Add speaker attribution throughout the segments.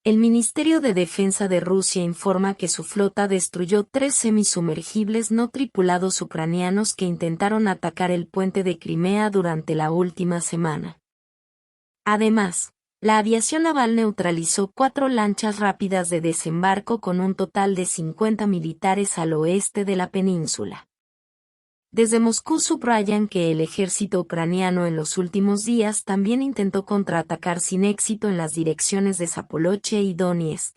Speaker 1: El Ministerio de Defensa de Rusia informa que su flota destruyó 3 semisumergibles no tripulados ucranianos que intentaron atacar el puente de Crimea durante la última semana. Además, la aviación naval neutralizó 4 lanchas rápidas de desembarco con un total de 50 militares al oeste de la península. Desde Moscú subrayan que el ejército ucraniano en los últimos días también intentó contraatacar sin éxito en las direcciones de Zaporochye y Donetsk.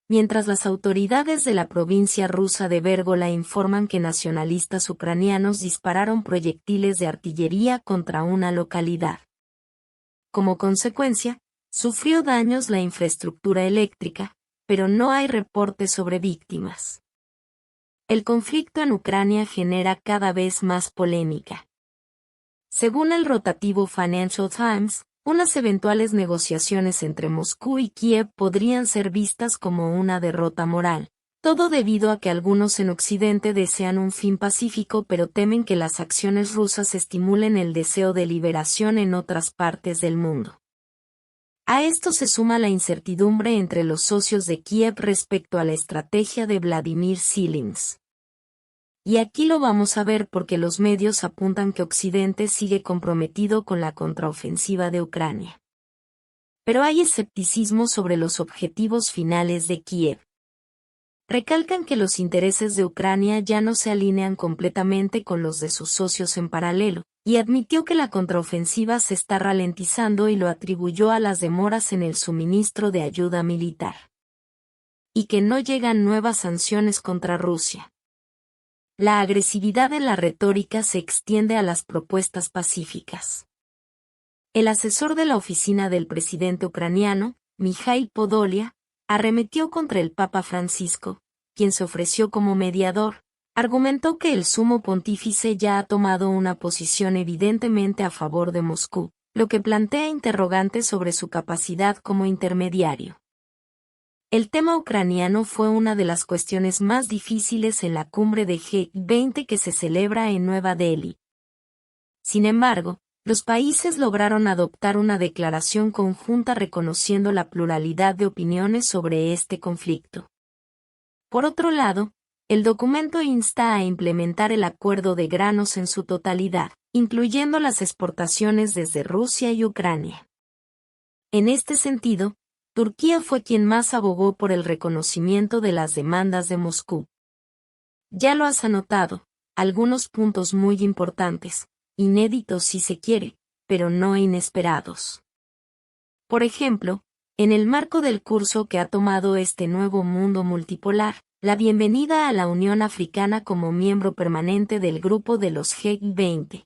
Speaker 1: Mientras las autoridades de la provincia rusa de Vérgola informan que nacionalistas ucranianos dispararon proyectiles de artillería contra una localidad. Como consecuencia, sufrió daños la infraestructura eléctrica, pero no hay reportes sobre víctimas. El conflicto en Ucrania genera cada vez más polémica. Según el rotativo Financial Times, unas eventuales negociaciones entre Moscú y Kiev podrían ser vistas como una derrota moral, todo debido a que algunos en Occidente desean un fin pacífico pero temen que las acciones rusas estimulen el deseo de liberación en otras partes del mundo. A esto se suma la incertidumbre entre los socios de Kiev respecto a la estrategia de Vladimir Zelensky. Y aquí lo vamos a ver porque los medios apuntan que Occidente sigue comprometido con la contraofensiva de Ucrania. Pero hay escepticismo sobre los objetivos finales de Kiev. Recalcan que los intereses de Ucrania ya no se alinean completamente con los de sus socios en paralelo, y admitió que la contraofensiva se está ralentizando y lo atribuyó a las demoras en el suministro de ayuda militar. Y que no llegan nuevas sanciones contra Rusia. La agresividad de la retórica se extiende a las propuestas pacíficas. El asesor de la oficina del presidente ucraniano, Mikhail Podolyak, arremetió contra el Papa Francisco, quien se ofreció como mediador. Argumentó que el sumo pontífice ya ha tomado una posición evidentemente a favor de Moscú, lo que plantea interrogantes sobre su capacidad como intermediario. El tema ucraniano fue una de las cuestiones más difíciles en la cumbre de G20 que se celebra en Nueva Delhi. Sin embargo, los países lograron adoptar una declaración conjunta reconociendo la pluralidad de opiniones sobre este conflicto. Por otro lado, el documento insta a implementar el acuerdo de granos en su totalidad, incluyendo las exportaciones desde Rusia y Ucrania. En este sentido, Turquía fue quien más abogó por el reconocimiento de las demandas de Moscú. Ya lo has anotado, algunos puntos muy importantes, inéditos si se quiere, pero no inesperados. Por ejemplo, en el marco del curso que ha tomado este nuevo mundo multipolar, la bienvenida a la Unión Africana como miembro permanente del grupo de los G20.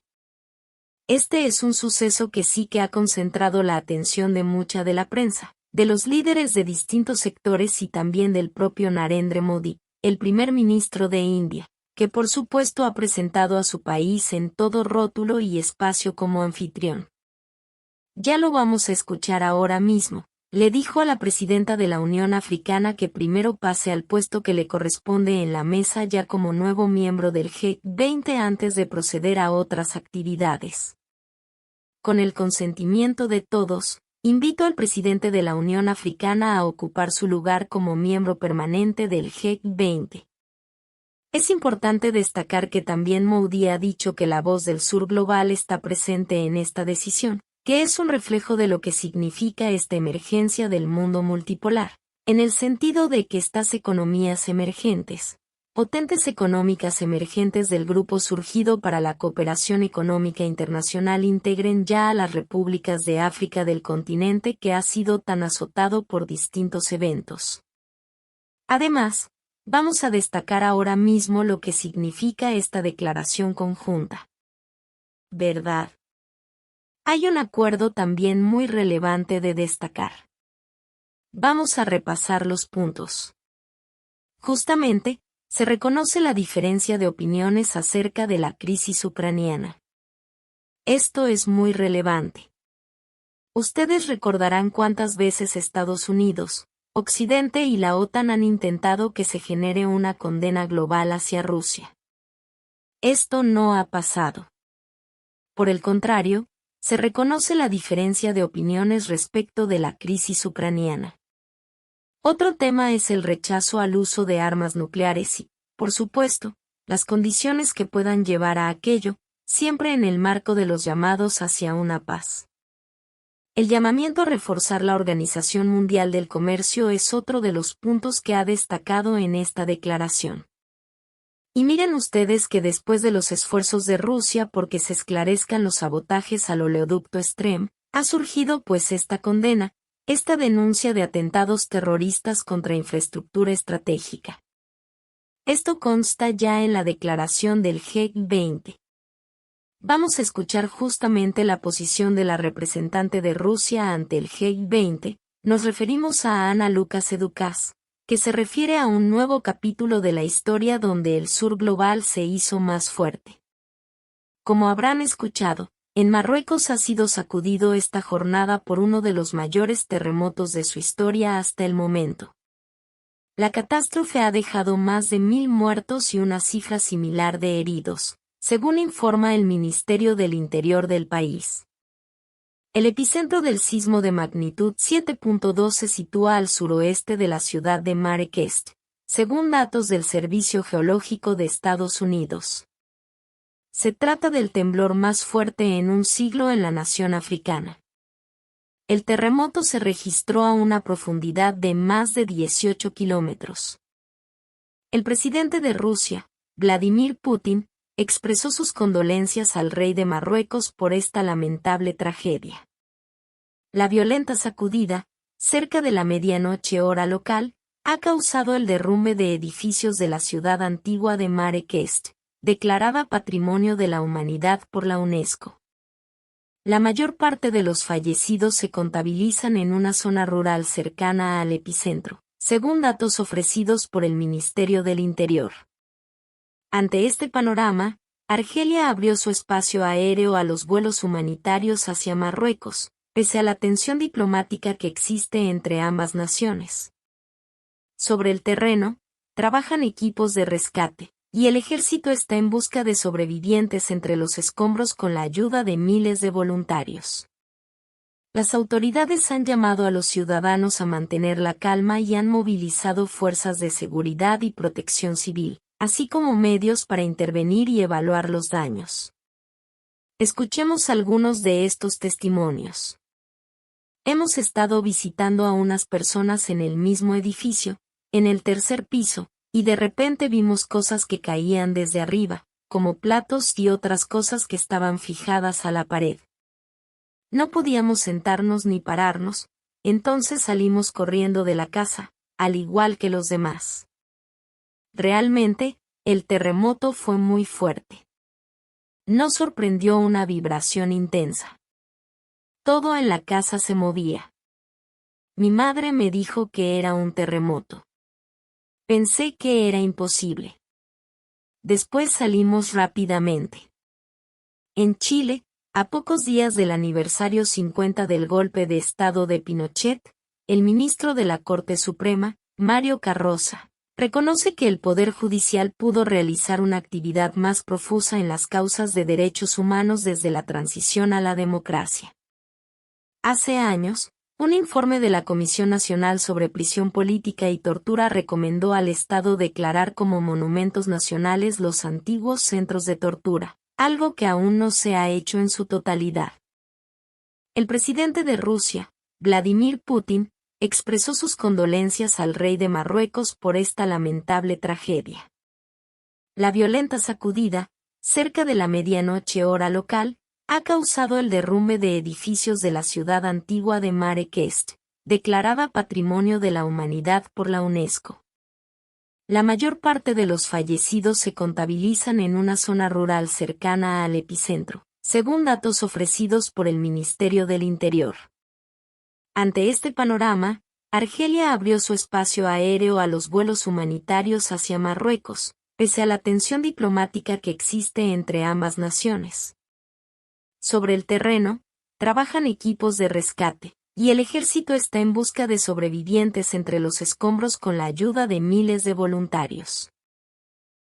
Speaker 1: Este es un suceso que sí que ha concentrado la atención de mucha de la prensa, de los líderes de distintos sectores y también del propio Narendra Modi, el primer ministro de India, que por supuesto ha presentado a su país en todo rótulo y espacio como anfitrión. Ya lo vamos a escuchar ahora mismo. Le dijo a la presidenta de la Unión Africana que primero pase al puesto que le corresponde en la mesa ya como nuevo miembro del G20 antes de proceder a otras actividades. Con el consentimiento de todos, invito al presidente de la Unión Africana a ocupar su lugar como miembro permanente del G20. Es importante destacar que también Modi ha dicho que la voz del Sur global está presente en esta decisión, que es un reflejo de lo que significa esta emergencia del mundo multipolar, en el sentido de que estas economías emergentes, potentes económicas emergentes del grupo surgido para la cooperación económica internacional integren ya a las repúblicas de África del continente que ha sido tan azotado por distintos eventos. Además, vamos a destacar ahora mismo lo que significa esta declaración conjunta. ¿Verdad? Hay un acuerdo también muy relevante de destacar. Vamos a repasar los puntos. Justamente, se reconoce la diferencia de opiniones acerca de la crisis ucraniana. Esto es muy relevante. Ustedes recordarán cuántas veces Estados Unidos, Occidente y la OTAN han intentado que se genere una condena global hacia Rusia. Esto no ha pasado. Por el contrario, se reconoce la diferencia de opiniones respecto de la crisis ucraniana. Otro tema es el rechazo al uso de armas nucleares y, por supuesto, las condiciones que puedan llevar a aquello, siempre en el marco de los llamados hacia una paz. El llamamiento a reforzar la Organización Mundial del Comercio es otro de los puntos que ha destacado en esta declaración. Y miren ustedes que después de los esfuerzos de Rusia por que se esclarezcan los sabotajes al oleoducto Stream, ha surgido pues esta condena, esta denuncia de atentados terroristas contra infraestructura estratégica. Esto consta ya en la declaración del G20. Vamos a escuchar justamente la posición de la representante de Rusia ante el G20, nos referimos a Ana Lucas Educas, que se refiere a un nuevo capítulo de la historia donde el sur global se hizo más fuerte. Como habrán escuchado, en Marruecos ha sido sacudido esta jornada por uno de los mayores terremotos de su historia hasta el momento. La catástrofe ha dejado más de 1000 muertos y una cifra similar de heridos, según informa el Ministerio del Interior del país. El epicentro del sismo de magnitud 7.2 se sitúa al suroeste de la ciudad de Marrakech, según datos del Servicio Geológico de Estados Unidos. Se trata del temblor más fuerte en un siglo en la nación africana. El terremoto se registró a una profundidad de más de 18 kilómetros. El presidente de Rusia, Vladimir Putin, expresó sus condolencias al rey de Marruecos por esta lamentable tragedia. La violenta sacudida, cerca de la medianoche hora local, ha causado el derrumbe de edificios de la ciudad antigua de Marrakech, declarada Patrimonio de la Humanidad por la UNESCO. La mayor parte de los fallecidos se contabilizan en una zona rural cercana al epicentro, según datos ofrecidos por el Ministerio del Interior. Ante este panorama, Argelia abrió su espacio aéreo a los vuelos humanitarios hacia Marruecos, pese a la tensión diplomática que existe entre ambas naciones. Sobre el terreno, trabajan equipos de rescate, y el ejército está en busca de sobrevivientes entre los escombros con la ayuda de miles de voluntarios. Las autoridades han llamado a los ciudadanos a mantener la calma y han movilizado fuerzas de seguridad y protección civil, así como medios para intervenir y evaluar los daños. Escuchemos algunos de estos testimonios. Hemos estado visitando a unas personas en el mismo edificio, en el tercer piso, y de repente vimos cosas que caían desde arriba, como platos y otras cosas que estaban fijadas a la pared. No podíamos sentarnos ni pararnos, entonces salimos corriendo de la casa, al igual que los demás. Realmente, el terremoto fue muy fuerte. Nos sorprendió una vibración intensa. Todo en la casa se movía. Mi madre me dijo que era un terremoto. Pensé que era imposible. Después salimos rápidamente. En Chile, a pocos días del aniversario 50 del golpe de Estado de Pinochet, el ministro de la Corte Suprema, Mario Carroza, reconoce que el Poder Judicial pudo realizar una actividad más profusa en las causas de derechos humanos desde la transición a la democracia. Hace años, un informe de la Comisión Nacional sobre Prisión Política y Tortura recomendó al Estado declarar como monumentos nacionales los antiguos centros de tortura, algo que aún no se ha hecho en su totalidad. El presidente de Rusia, Vladimir Putin, expresó sus condolencias al rey de Marruecos por esta lamentable tragedia. La violenta sacudida, cerca de la medianoche hora local, ha causado el derrumbe de edificios de la ciudad antigua de Marrakech, declarada Patrimonio de la Humanidad por la UNESCO. La mayor parte de los fallecidos se contabilizan en una zona rural cercana al epicentro, según datos ofrecidos por el Ministerio del Interior. Ante este panorama, Argelia abrió su espacio aéreo a los vuelos humanitarios hacia Marruecos, pese a la tensión diplomática que existe entre ambas naciones. Sobre el terreno, trabajan equipos de rescate, y el ejército está en busca de sobrevivientes entre los escombros con la ayuda de miles de voluntarios.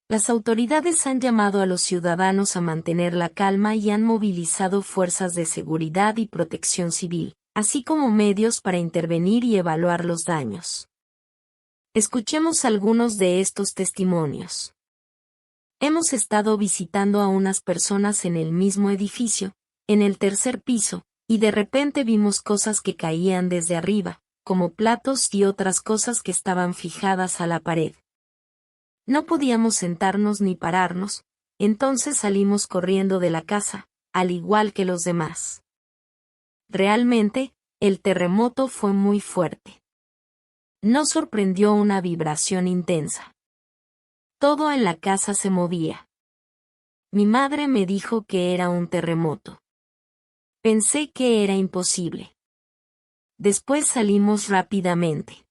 Speaker 1: Las autoridades han llamado a los ciudadanos a mantener la calma y han movilizado fuerzas de seguridad y protección civil, así como medios para intervenir y evaluar los daños. Escuchemos algunos de estos testimonios. Hemos estado visitando a unas personas en el mismo edificio, en el tercer piso, y de repente vimos cosas que caían desde arriba, como platos y otras cosas que estaban fijadas a la pared. No podíamos sentarnos ni pararnos, entonces salimos corriendo de la casa, al igual que los demás. Realmente, el terremoto fue muy fuerte. Nos sorprendió una vibración intensa. Todo en la casa se movía. Mi madre me dijo que era un terremoto. Pensé que era imposible. Después salimos rápidamente.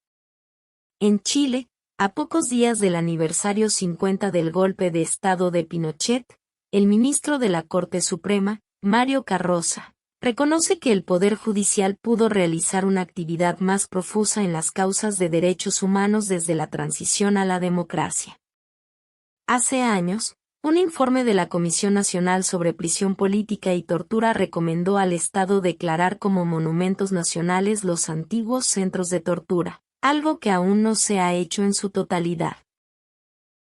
Speaker 1: En Chile, a pocos días del aniversario 50 del golpe de Estado de Pinochet, el ministro de la Corte Suprema, Mario Carroza, reconoce que el Poder Judicial pudo realizar una actividad más profusa en las causas de derechos humanos desde la transición a la democracia. Hace años, un informe de la Comisión Nacional sobre Prisión Política y Tortura recomendó al Estado declarar como monumentos nacionales los antiguos centros de tortura, algo que aún no se ha hecho en su totalidad.